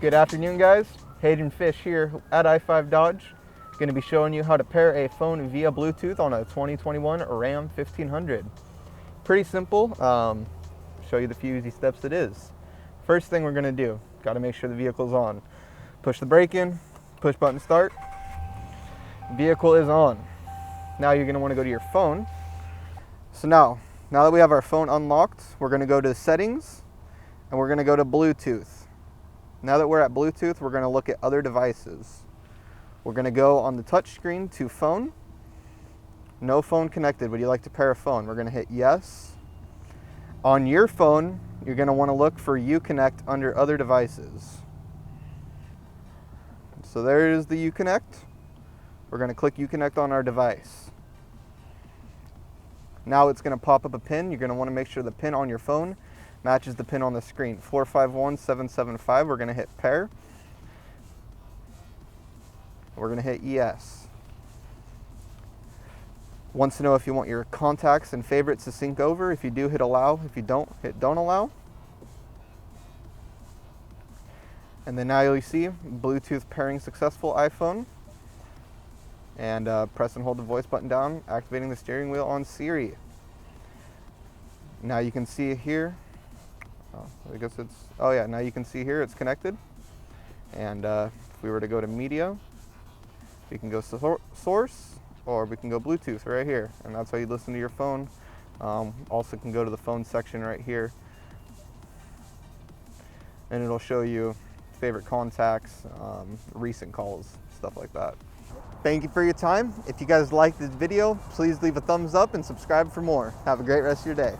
Good afternoon, guys. Hayden Fish here at I-5 Dodge. Going to be showing you how to pair a phone via Bluetooth on a 2021 Ram 1500. Pretty simple. Show you the few easy steps it is. First thing we're going to do, got to make sure the vehicle's on. Push the brake in, push button start. Vehicle is on. Now you're going to want to go to your phone. So now that we have our phone unlocked, we're going to go to settings and we're going to go to Bluetooth. Now that we're at Bluetooth, we're going to look at other devices. We're going to go on the touch screen to phone. No phone connected. Would you like to pair a phone? We're going to hit yes. On your phone, you're going to want to look for Uconnect under other devices. So there is the Uconnect. We're going to click Uconnect on our device. Now it's going to pop up a pin. You're going to want to make sure the pin on your phone matches the pin on the screen. 451775. We're going to hit pair. We're going to hit yes. Wants to know if you want your contacts and favorites to sync over. If you do, hit allow. If you don't, hit don't allow. And then now you'll see Bluetooth pairing successful iPhone. And press and hold the voice button down, activating the steering wheel on Siri. Now you can see here, now you can see here it's connected. And if we were to go to media, we can go source, or we can go Bluetooth right here. And that's how you listen to your phone. Also can go to the phone section right here. And it'll show you favorite contacts, recent calls, stuff like that. Thank you for your time. If you guys liked this video, please leave a thumbs up and subscribe for more. Have a great rest of your day.